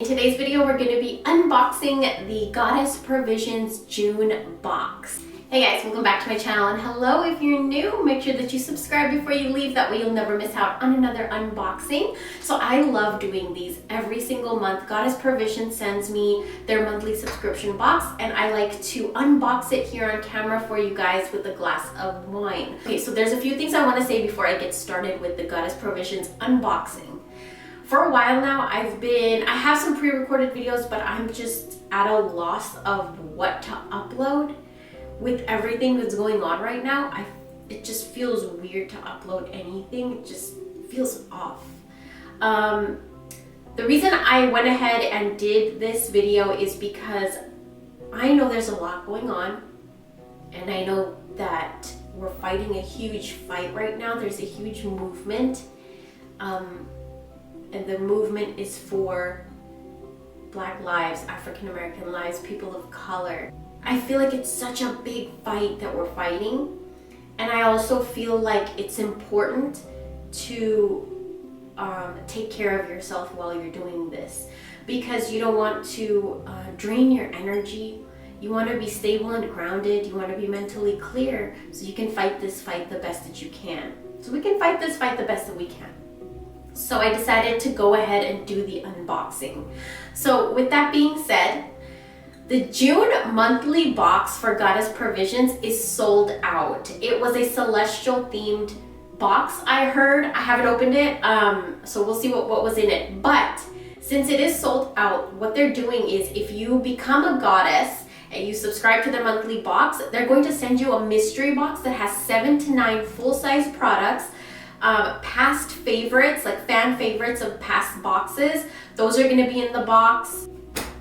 In today's video, we're going to be unboxing the Goddess Provisions June box. Hey guys, welcome back to my channel, and hello if you're new. Make sure that you subscribe before you leave, that way you'll never miss out on another unboxing. So I love doing these every single month. Goddess Provisions sends me their monthly subscription box, and I like to unbox it here on camera for you guys with a glass of wine. Okay, so there's a few things I want to say before I get started with the Goddess Provisions unboxing. For a while now, I have some pre-recorded videos, but I'm just at a loss of what to upload. With everything that's going on right now, it just feels weird to upload anything. It just feels off. The reason I went ahead and did this video is because I know there's a lot going on, and I know that we're fighting a huge fight right now. There's a huge movement. And the movement is for Black lives, African American lives, people of color. I feel like it's such a big fight that we're fighting. And I also feel like it's important to take care of yourself while you're doing this, because you don't want to drain your energy. You want to be stable and grounded. You want to be mentally clear so you can fight this fight the best that you can. So we can fight this fight the best that we can. So I decided to go ahead and do the unboxing. So with that being said, the June monthly box for Goddess Provisions is sold out. It was a celestial themed box, I heard. I haven't opened it, so we'll see what was in it. But since it is sold out, what they're doing is if you become a goddess and you subscribe to their monthly box, they're going to send you a mystery box that has 7 to 9 full-size products. Past favorites, like fan favorites of past boxes, those are going to be in the box.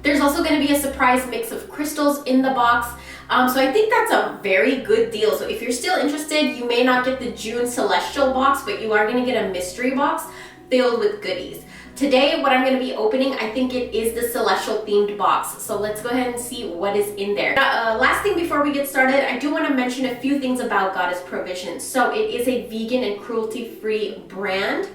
There's also going to be a surprise mix of crystals in the box. So I think that's a very good deal. So if you're still interested, you may not get the June celestial box, but you are going to get a mystery box filled with goodies. Today, what I'm going to be opening, I think it is the celestial themed box. So let's go ahead and see what is in there. Last thing before we get started, I do want to mention a few things about Goddess Provisions. So it is a vegan and cruelty-free brand.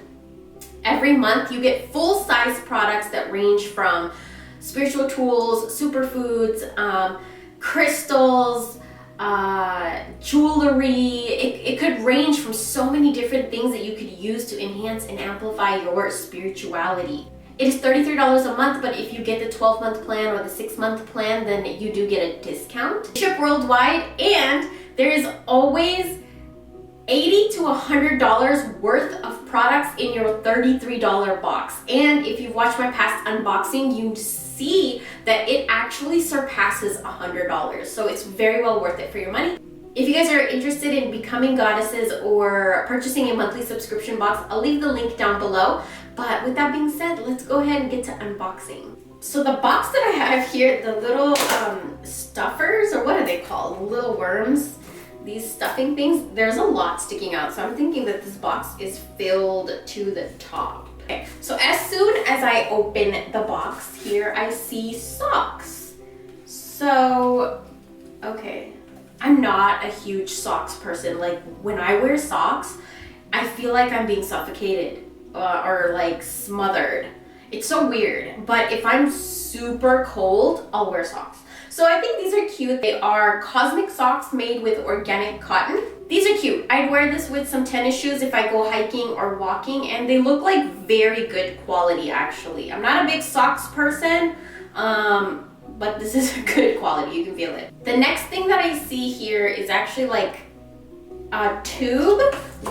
Every month you get full-size products that range from spiritual tools, superfoods, crystals, jewelry. It could range from so many different things that you could use to enhance and amplify your spirituality. It is $33 a month, but if you get the 12-month plan or the 6-month plan, then you do get a discount. Ship worldwide, and there is always $80 to $100 worth of products in your $33 box. And if you've watched my past unboxing, you see that it actually surpasses $100. So it's very well worth it for your money. If you guys are interested in becoming goddesses or purchasing a monthly subscription box, I'll leave the link down below. But with that being said, let's go ahead and get to unboxing. So the box that I have here, the little stuffers, or what are they called? Little worms. These stuffing things, there's a lot sticking out. So I'm thinking that this box is filled to the top. Okay, so as soon as I open the box here, I see socks. So, okay, I'm not a huge socks person. Like when I wear socks, I feel like I'm being suffocated or like smothered. It's so weird, but if I'm super cold, I'll wear socks. So I think these are cute. They are cosmic socks made with organic cotton. These are cute. I'd wear this with some tennis shoes if I go hiking or walking, and they look like very good quality actually. I'm not a big socks person, but this is a good quality, you can feel it. The next thing that I see here is actually like a tube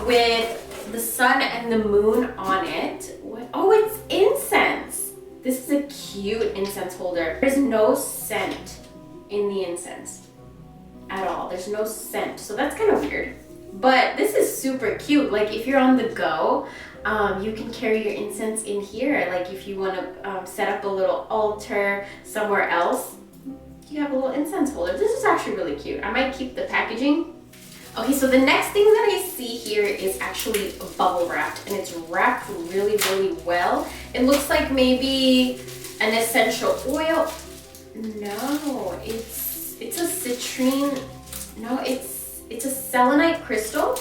with the sun and the moon on it. Oh, it's incense. This is a cute incense holder. There's no scent in the incense at all. There's no scent, so that's kind of weird. But this is super cute. Like if you're on the go, you can carry your incense in here. Like if you want to set up a little altar somewhere else, you have a little incense holder. This is actually really cute. I might keep the packaging. Okay, so the next thing that I see here is actually bubble wrapped, and it's wrapped really, really well. It looks like maybe an essential oil. No, it's a citrine. No, it's a selenite crystal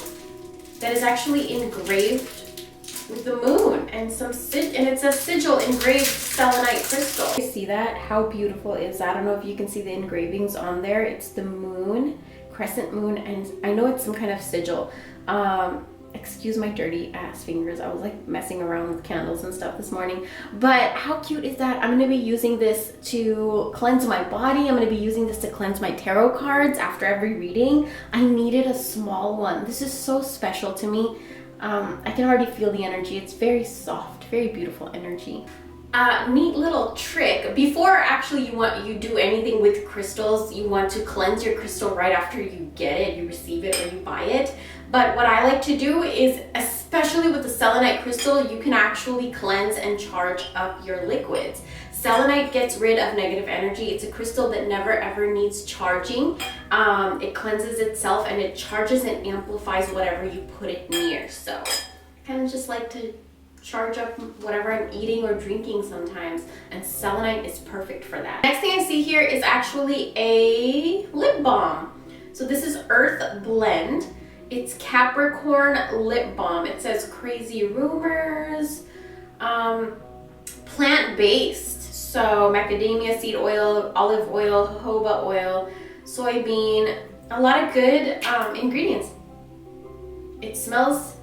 that is actually engraved with the moon and and it's a sigil engraved selenite crystal. You see that? How beautiful is that? I don't know if you can see the engravings on there. It's the moon, crescent moon, and I know it's some kind of sigil. Excuse my dirty ass fingers. I was like messing around with candles and stuff this morning. But how cute is that? I'm going to be using this to cleanse my body. I'm going to be using this to cleanse my tarot cards after every reading. I needed a small one. This is so special to me. I can already feel the energy. It's very soft, very beautiful energy. Neat little trick. Before actually you do anything with crystals, you want to cleanse your crystal right after you get it, you receive it, or you buy it. But what I like to do is, especially with the selenite crystal, you can actually cleanse and charge up your liquids. Selenite gets rid of negative energy. It's a crystal that never ever needs charging. It cleanses itself and it charges and amplifies whatever you put it near. So I kind of just like to charge up whatever I'm eating or drinking sometimes, and selenite is perfect for that. Next thing I see here is actually a lip balm. So this is Earth Blend. It's Capricorn lip balm. It says crazy rumors, plant-based. So macadamia seed oil, olive oil, jojoba oil, soybean, a lot of good ingredients. It smells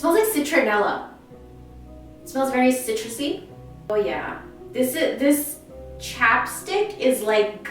like citronella. It smells very citrusy. Oh yeah, this chapstick is like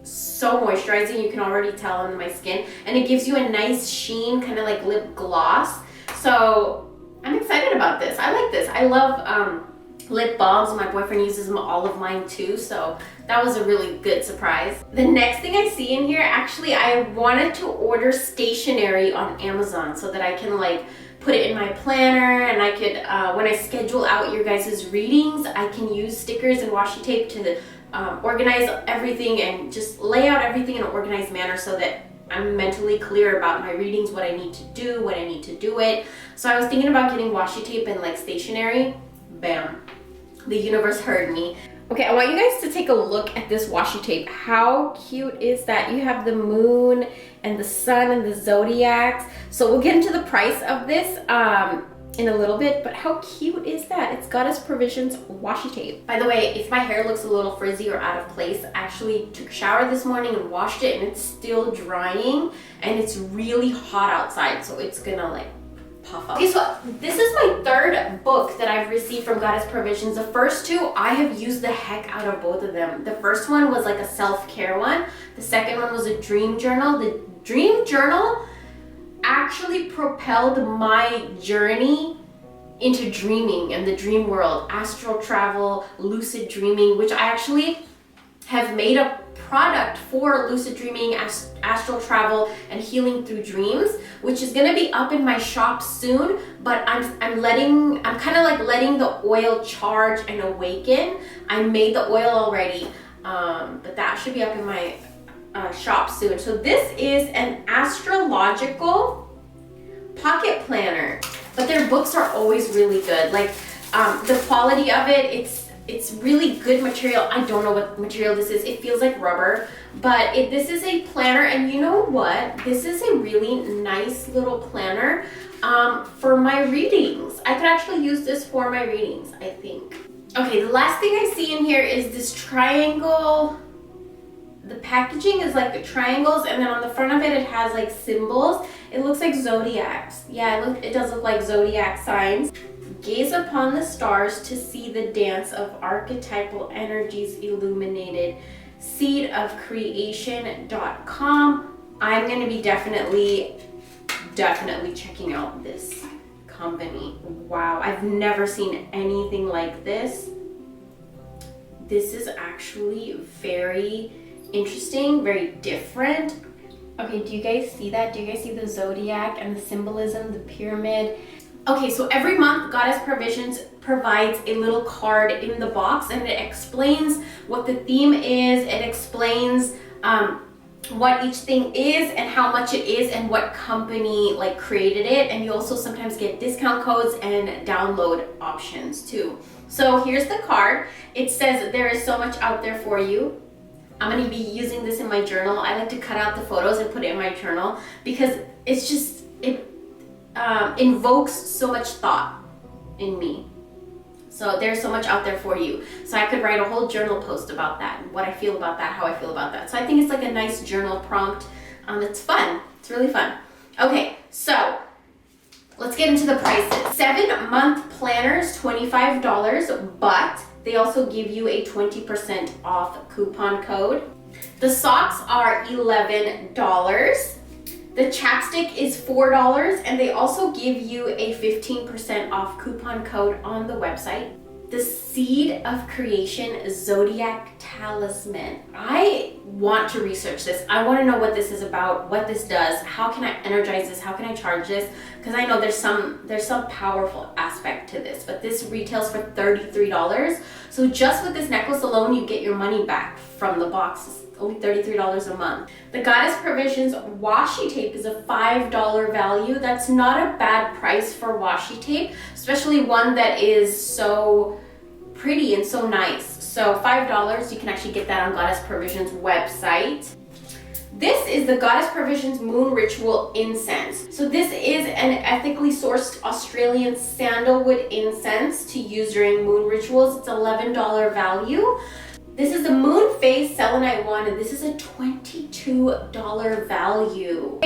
so moisturizing. You can already tell on my skin, and it gives you a nice sheen, kind of like lip gloss. So I'm excited about this. I like this. I love lip balms. My boyfriend uses all of mine too, so that was a really good surprise. The next thing I see in here, actually I wanted to order stationery on Amazon so that I can like put it in my planner, and I could when I schedule out your guys' readings, I can use stickers and washi tape to organize everything and just lay out everything in an organized manner so that I'm mentally clear about my readings, what I need to do, when I need to do it. So I was thinking about getting washi tape and like stationery. Bam. The universe heard me. Okay, I want you guys to take a look at this washi tape. How cute is that? You have the moon and the sun and the zodiacs. So we'll get into the price of this in a little bit, but how cute is that? It's Goddess Provisions washi tape. By the way, if my hair looks a little frizzy or out of place, I actually took a shower this morning and washed it, and it's still drying, and it's really hot outside, so it's gonna like puff up. Okay, so this is my third book that I've received from Goddess Provisions. The first two, I have used the heck out of both of them. The first one was like a self-care one. The second one was a dream journal. The dream journal actually propelled my journey into dreaming and the dream world, astral travel, lucid dreaming, which I actually have made a product for lucid dreaming, astral travel, and healing through dreams, which is gonna be up in my shop soon. But I'm kind of like letting the oil charge and awaken. I made the oil already, but that should be up in my shop soon. So this is an astrological pocket planner, but their books are always really good. Like the quality of it, it's really good material. I don't know what material this is. It feels like rubber, but this is a planner, and you know what? This is a really nice little planner for my readings. I could actually use this for my readings, I think. Okay, the last thing I see in here is this triangle. The packaging is like the triangles, and then on the front of it, it has like symbols. It looks like zodiacs. Yeah, it does look like zodiac signs. Gaze upon the stars to see the dance of archetypal energies illuminated. Seedofcreation.com. I'm going to be definitely checking out this company. Wow, I've never seen anything like this. This is actually very interesting, very different. Okay, do you guys see that? Do you guys see the zodiac and the symbolism, the pyramid? Okay, so every month Goddess Provisions provides a little card in the box, and it explains what the theme is. It explains what each thing is and how much it is and what company like created it. And you also sometimes get discount codes and download options too. So here's the card. It says there is so much out there for you. I'm going to be using this in my journal. I like to cut out the photos and put it in my journal because it's just, invokes so much thought in me. So there's so much out there for you. So I could write a whole journal post about that, and what I feel about that, how I feel about that. So I think it's like a nice journal prompt. It's fun. It's really fun. Okay, so let's get into the prices. 7-month planners, $25, but they also give you a 20% off coupon code. The socks are $11. The chapstick is $4, and they also give you a 15% off coupon code on the website. The Seed of Creation Zodiac Talisman. I want to research this. I want to know what this is about, what this does, how can I energize this, how can I charge this, because I know there's some powerful aspect to this, but this retails for $33. So just with this necklace alone, you get your money back from the box. It's only $33 a month. The Goddess Provisions washi tape is a $5 value. That's not a bad price for washi tape, especially one that is so pretty and so nice. So $5, you can actually get that on Goddess Provisions website. This is the Goddess Provisions Moon Ritual Incense. So this is an ethically sourced Australian sandalwood incense to use during moon rituals. It's $11 value. This is the Moon Phase Selenite Wand, and this is a $22 value.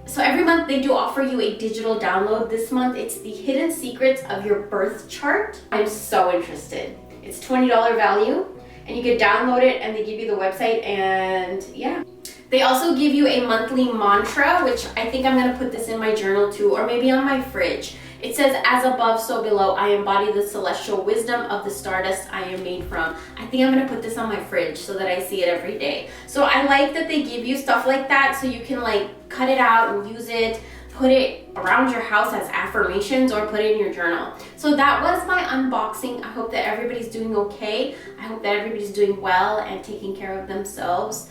So every month they do offer you a digital download. This month it's the Hidden Secrets of Your Birth Chart. I'm so interested. It's $20 value, and you can download it, and they give you the website, and yeah. They also give you a monthly mantra, which I think I'm gonna put this in my journal too, or maybe on my fridge. It says, as above, so below, I embody the celestial wisdom of the stardust I am made from. I think I'm gonna put this on my fridge so that I see it every day. So I like that they give you stuff like that so you can like cut it out and use it, put it around your house as affirmations, or put it in your journal. So that was my unboxing. I hope that everybody's doing okay. I hope that everybody's doing well and taking care of themselves.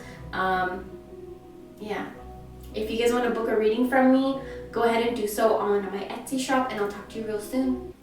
Yeah. If you guys want to book a reading from me, go ahead and do so on my Etsy shop, and I'll talk to you real soon.